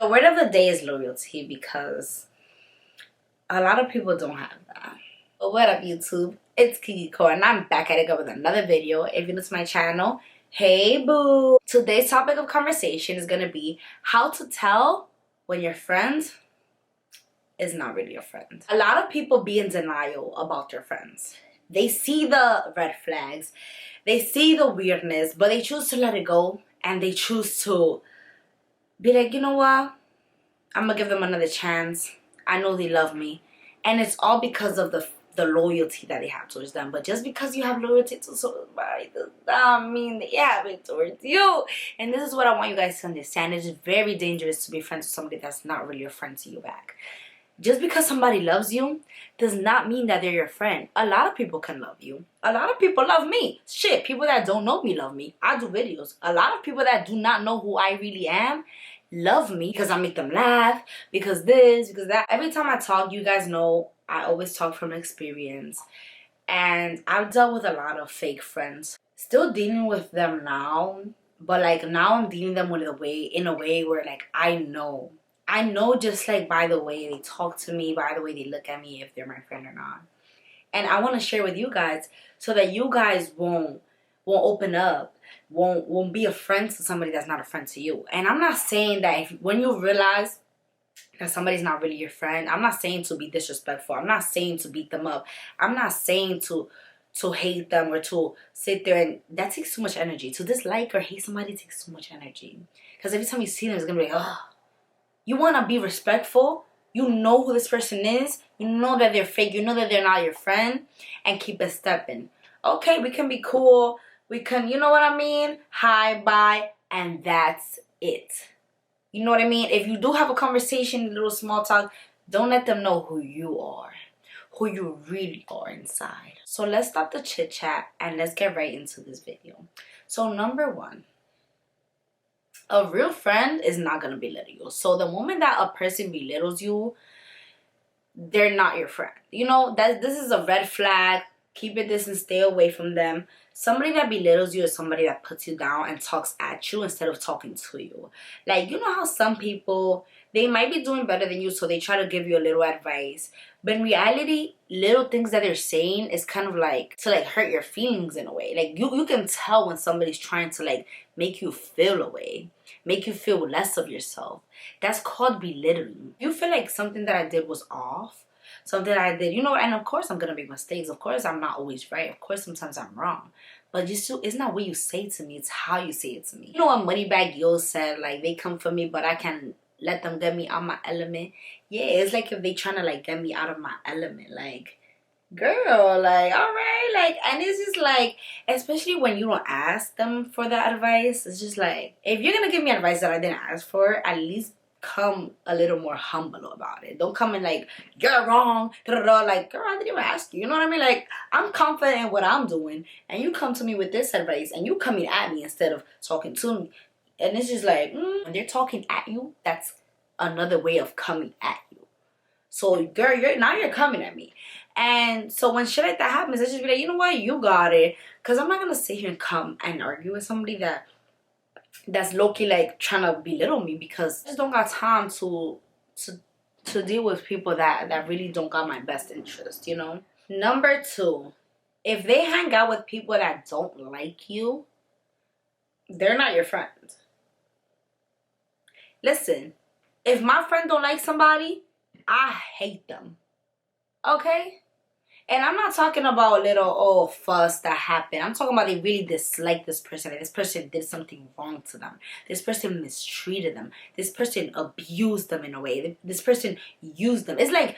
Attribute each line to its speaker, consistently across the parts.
Speaker 1: The word of the day is loyalty, because a lot of people don't have that. But what up, YouTube? It's Kikiko, and I'm back at it with another video. If you're new to my channel, hey boo! Today's topic of conversation is gonna be how to tell when your friend is not really your friend. A lot of people be in denial about their friends. They see the red flags, they see the weirdness, but they choose to let it go, and they choose to be like, you know what? I'm gonna give them another chance. I know they love me. And it's all because of the loyalty that they have towards them. But just because you have loyalty to somebody does not mean they have it towards you. And this is what I want you guys to understand. It's very dangerous to be friends with somebody that's not really a friend to you back. Just because somebody loves you does not mean that they're your friend. A lot of people can love you. A lot of people love me. Shit, people that don't know me love me. I do videos. A lot of people that do not know who I really am love me because I make them laugh, because this, because that. Every time I talk, you guys know I always talk from experience. And I've dealt with a lot of fake friends. Still dealing with them now. But like now I'm dealing them in a way where like I know just like by the way they talk to me, by the way they look at me, if they're my friend or not. And I want to share with you guys so that you guys won't open up, won't be a friend to somebody that's not a friend to you. And I'm not saying that when you realize that somebody's not really your friend, I'm not saying to be disrespectful. I'm not saying to beat them up. I'm not saying to hate them or to sit there, and that takes too much energy. To dislike or hate somebody takes too much energy. Because every time you see them, it's going to be like, ugh. You want to be respectful. You know who this person is. You know that they're fake. You know that they're not your friend. And keep it stepping. Okay, we can be cool. We can, you know what I mean? Hi, bye. And that's it. You know what I mean? If you do have a conversation, a little small talk, don't let them know who you are. Who you really are inside. So let's stop the chit chat and let's get right into this video. So number one. A real friend is not going to belittle you. So the moment that a person belittles you, they're not your friend. You know, this is a red flag. Keep it distance, stay away from them. Somebody that belittles you is somebody that puts you down and talks at you instead of talking to you. Like, you know how some people, they might be doing better than you, so they try to give you a little advice. But in reality, little things that they're saying is kind of like to like hurt your feelings in a way. Like you can tell when somebody's trying to like make you feel away, make you feel less of yourself. That's called belittling. You feel like something that I did was off, something that I did, you know, and of course I'm gonna make mistakes. Of course I'm not always right. Of course sometimes I'm wrong. But it's not what you say to me, it's how you say it to me. You know what Moneybagg Yo said, like, they come for me, but I can let them get me out my element. Yeah, it's like if they trying to like get me out of my element, like, girl, like, all right, like, and it's just like, especially when you don't ask them for that advice, it's just like, if you're gonna give me advice that I didn't ask for, at least come a little more humble about it. Don't come in like, you're wrong, like, girl, I didn't even ask you. You know what I mean? Like, I'm confident in what I'm doing, and you come to me with this advice, and you coming at me instead of talking to me. And it's just like, when they're talking at you, that's another way of coming at you. So, girl, you're coming at me. And so when shit like that happens, I just be like, you know what? You got it. Because I'm not going to sit here and come and argue with somebody that's low-key like trying to belittle me, because I just don't got time to deal with people that really don't got my best interest, you know? Number two, if they hang out with people that don't like you, they're not your friend. Listen, if my friend don't like somebody, I hate them. Okay? And I'm not talking about a little, fuss that happened. I'm talking about they really dislike this person. Like, this person did something wrong to them. This person mistreated them. This person abused them in a way. This person used them. It's like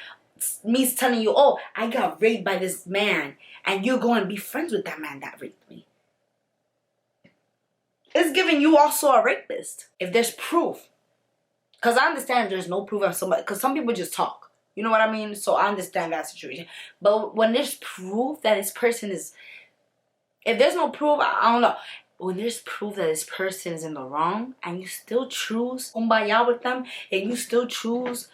Speaker 1: me telling you, oh, I got raped by this man, and you're going to be friends with that man that raped me. It's giving you also a rapist. If there's proof. Because I understand if there's no proof of somebody. Because some people just talk. You know what I mean? So I understand that situation. But when there's proof that this person is... If there's no proof, I don't know. When there's proof that this person is in the wrong, and you still choose kumbaya with them, and you still choose...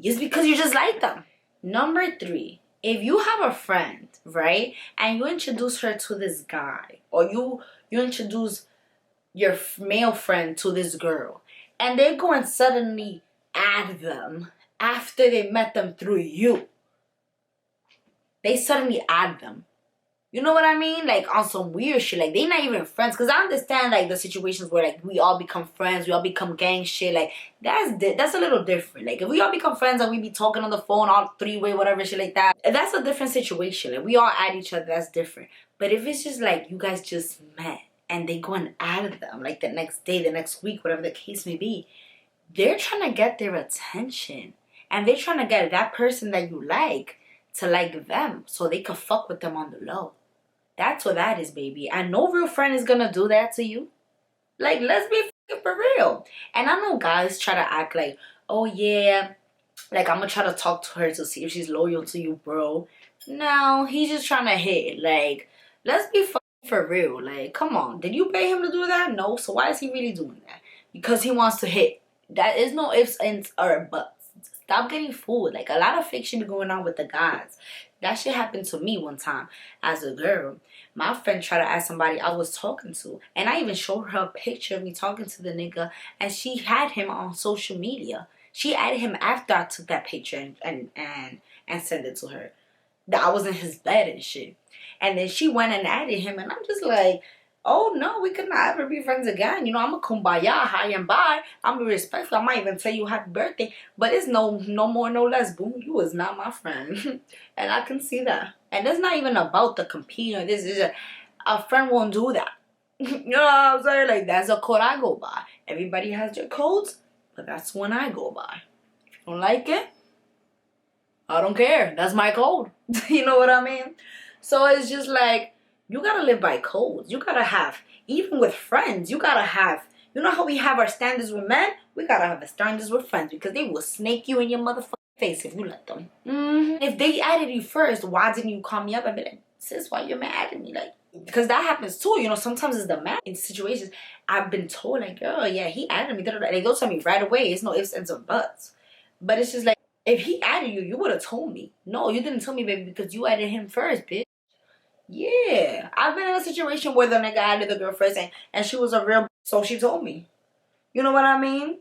Speaker 1: It's because you just like them. Number three. If you have a friend, right? And you introduce her to this guy. Or you introduce your male friend to this girl. And they go and suddenly add them after they met them through you. They suddenly add them. You know what I mean? Like on some weird shit. Like they not even friends. Cause I understand like the situations where like we all become friends, we all become gang shit. Like that's a little different. Like if we all become friends and we be talking on the phone, all three-way, whatever shit like that, that's a different situation. Like we all add each other, that's different. But if it's just like you guys just met and they go and add them like the next day, the next week, whatever the case may be, they're trying to get their attention. And they're trying to get that person that you like to like them so they can fuck with them on the low. That's what that is, baby. And no real friend is gonna do that to you. Like, let's be fucking for real. And I know guys try to act like, oh yeah, like I'm gonna try to talk to her to see if she's loyal to you, bro. No, he's just trying to hit. Like, let's be fucking for real. Like, come on. Did you pay him to do that? No. So why is he really doing that? Because he wants to hit. That is no ifs, ands, or buts. Stop getting fooled. Like, a lot of fiction be going on with the guys. That shit happened to me one time as a girl. My friend tried to ask somebody I was talking to. And I even showed her a picture of me talking to the nigga. And she had him on social media. She added him after I took that picture and sent it to her. That I was in his bed and shit. And then she went and added him. And I'm just like, oh no, we could not ever be friends again. You know, I'm a kumbaya, high and by. I'm be respectful. I might even tell you happy birthday. But it's no more, no less. Boom, you is not my friend. And I can see that. And it's not even about the competing or this. Is a friend won't do that. You know what I'm saying? Like, that's a code I go by. Everybody has their codes, but that's one I go by. If you don't like it, I don't care. That's my code. You know what I mean? So it's just like, you gotta live by codes. You gotta have, even with friends, you gotta have, you know how we have our standards with men? We gotta have the standards with friends because they will snake you in your motherfucking face if you let them. If they added you first, why didn't you call me up and be like, sis, why your man added me? Like, because that happens too. You know, sometimes it's the man in situations. I've been told, like, girl, yeah, he added me. They go tell me right away. It's no ifs, ands, or buts. But it's just like, if he added you, you would have told me. No, you didn't tell me, baby, because you added him first, bitch. Yeah, I've been in a situation where the nigga added the girl first and she was a real, so she told me. You know what I mean?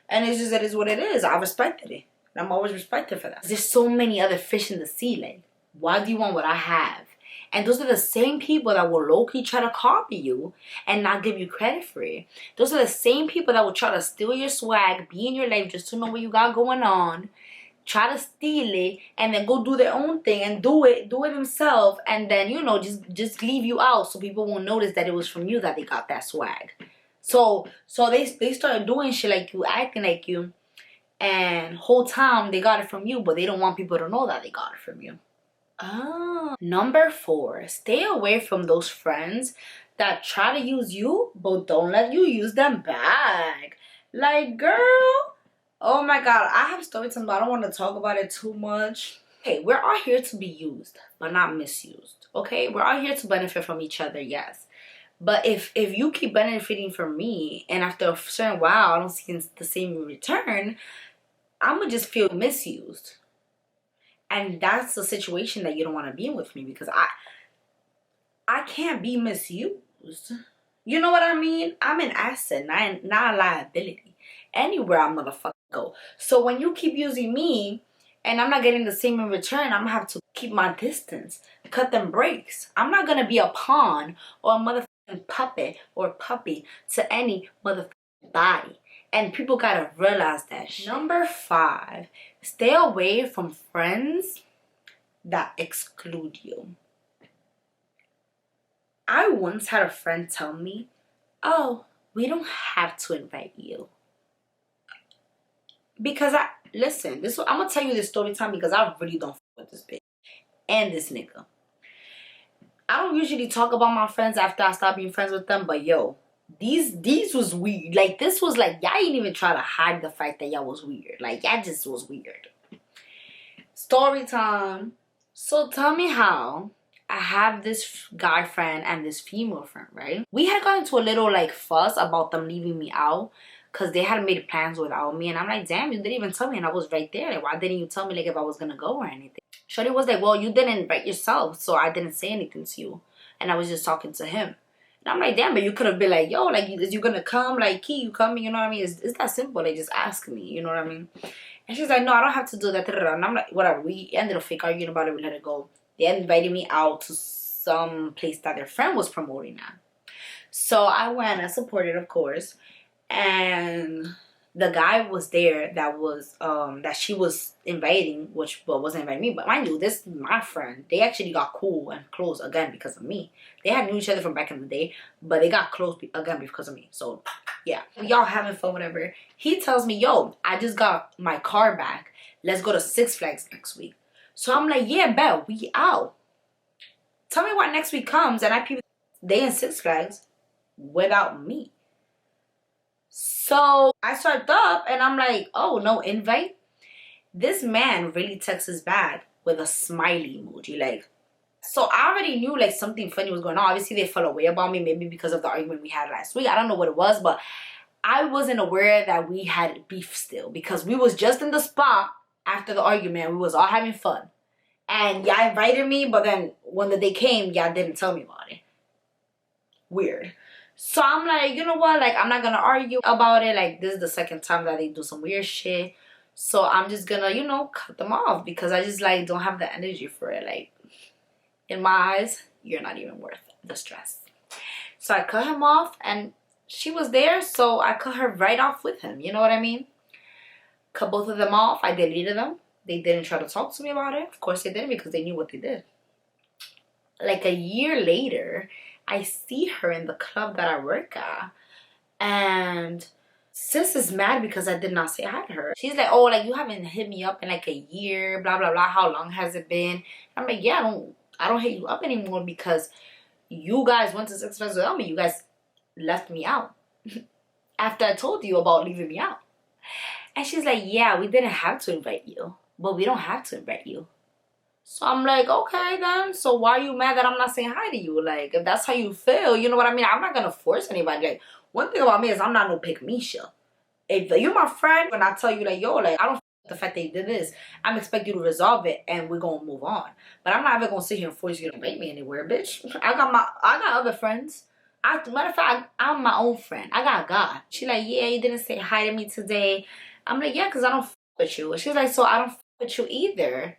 Speaker 1: And it's just, it is what it is. I respected it. And I'm always respected for that. There's so many other fish in the sea. Like, why do you want what I have? And those are the same people that will low-key try to copy you and not give you credit for it. Those are the same people that will try to steal your swag, be in your life just to know what you got going on, try to steal it, and then go do their own thing and do it themselves, and then, you know, just leave you out so people won't notice that it was from you that they got that swag. So they started doing shit like you, acting like you, and whole time they got it from you, but they don't want people to know that they got it from you. Oh. Number 4, stay away from those friends that try to use you but don't let you use them back. Like, girl, oh my god, I have stories, but I don't want to talk about it too much. Okay, we're all here to be used, but not misused. Okay, we're all here to benefit from each other, yes. But if you keep benefiting from me, and after a certain while I don't see the same in return, I'm gonna just feel misused. And that's the situation that you don't want to be in with me, because I can't be misused. You know what I mean? I'm an asset, not a liability. Anywhere I motherfucker go. So when you keep using me and I'm not getting the same in return, I'm gonna have to keep my distance, cut them breaks. I'm not gonna be a pawn or a motherfucking puppet or puppy to any motherfucking body. And people gotta realize that shit. Number 5, stay away from friends that exclude you. I once had a friend tell me, oh, we don't have to invite you. Because listen, I'm gonna tell you this story time because I really don't fuck with this bitch and this nigga. I don't usually talk about my friends after I stop being friends with them, but yo, these was weird. Like, this was like, y'all ain't even try to hide the fact that y'all was weird. Like, y'all just was weird. Story time. So tell me how I have this guy friend and this female friend, right? We had gotten into a little like fuss about them leaving me out because they hadn't made plans without me. And I'm like, damn, you didn't even tell me. And I was right there. Like, why didn't you tell me like if I was going to go or anything? Shorty was like, well, you didn't invite yourself, so I didn't say anything to you. And I was just talking to him. And I'm like, damn, but you could have been like, yo, like, is you gonna come? Like, Key, you coming? You know what I mean? It's that simple. Like, just ask me. You know what I mean? And she's like, no, I don't have to do that. And I'm like, whatever. We ended up fake arguing about it. We let it go. They invited me out to some place that their friend was promoting at. So I went and supported, of course. And the guy was there that was that she was inviting, which wasn't inviting me, but mind you, this is my friend. They actually got cool and close again because of me. They had knew each other from back in the day, but they got close again because of me. So yeah, y'all having fun, whatever. He tells me, yo, I just got my car back, let's go to Six Flags next week. So I'm like, yeah, bet, we out. Tell me what next week comes, and I people they in Six Flags without me. So I swiped up and I'm like, oh, no invite. This man really texts us back with a smiley emoji. Like, so I already knew like something funny was going on. Obviously they fell away about me, maybe because of the argument we had last week. I don't know what it was, but I wasn't aware that we had beef still, because we was just in the spot after the argument. We was all having fun. And y'all invited me, but then when the day came, y'all didn't tell me about it. Weird. So I'm like, you know what? Like, I'm not going to argue about it. Like, this is the second time that they do some weird shit. So I'm just going to, you know, cut them off, because I just, like, don't have the energy for it. Like, in my eyes, you're not even worth the stress. So I cut him off, and she was there, so I cut her right off with him. You know what I mean? Cut both of them off. I deleted them. They didn't try to talk to me about it. Of course they didn't, because they knew what they did. Like, a year later, I see her in the club that I work at, and sis is mad because I did not say hi to her. She's like, oh, like, you haven't hit me up in like a year, blah blah blah, how long has it been? I'm like, yeah, I don't hit you up anymore because you guys went to Six Flags without me. You guys left me out after I told you about leaving me out. And she's like, yeah, we didn't have to invite you, but we don't have to invite you. So I'm like, okay then, so why are you mad that I'm not saying hi to you? Like, if that's how you feel, you know what I mean? I'm not gonna force anybody. Like, one thing about me is I'm not no pick-me-sha. If you're my friend and I tell you like, yo, like, I don't the fact that you did this, I'm expecting you to resolve it and we're gonna move on. But I'm not ever gonna sit here and force you to invite me anywhere, bitch. I got other friends. Matter of fact, I'm my own friend. I got God. She like, yeah, you didn't say hi to me today. I'm like, yeah, because I don't with you. She's like, so I don't with you either.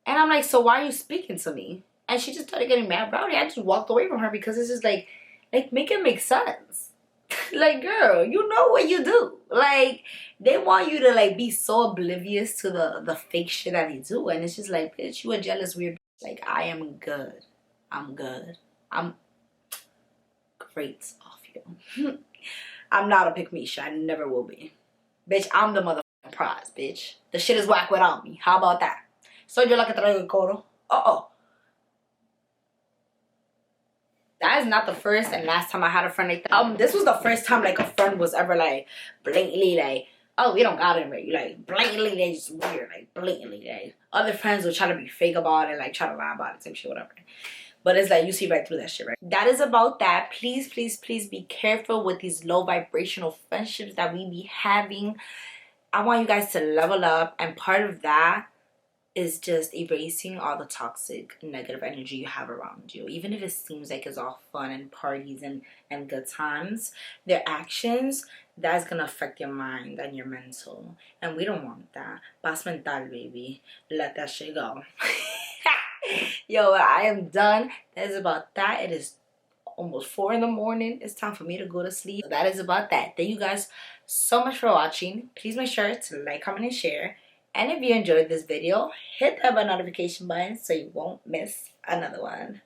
Speaker 1: And I'm like, so why are you speaking to me? And she just started getting mad about it. I just walked away from her because it's just like make it make sense. Like, girl, you know what you do. Like, they want you to like be so oblivious to the fake shit that they do. And it's just like, bitch, you a jealous weird bitch. Like, I am good. I'm good. I'm great off you. I'm not a pick-me-sha. I never will be. Bitch, I'm the motherfucking prize, bitch. The shit is whack without me. How about that? Soy yo la que traigo el coro. That is not the first and last time I had a friend like that. This was the first time like a friend was ever like blatantly like, oh, we don't got it, right? Like blatantly, they just weird, like blatantly. Like other friends would try to be fake about it, like try to lie about it, same shit, whatever. But it's like you see right through that shit, right? That is about that. Please, please, please be careful with these low vibrational friendships that we be having. I want you guys to level up, and part of that is just erasing all the toxic negative energy you have around you. Even if it seems like it's all fun and parties and good times, their actions, that's gonna affect your mind and your mental, and we don't want that. Paz mental, baby. Let that shit go. Yo, I am done. That is about that. It is almost 4 in the morning. It's time for me to go to sleep. That is about that. Thank you guys so much for watching. Please make sure to like, comment, and share. And if you enjoyed this video, hit that notification button so you won't miss another one.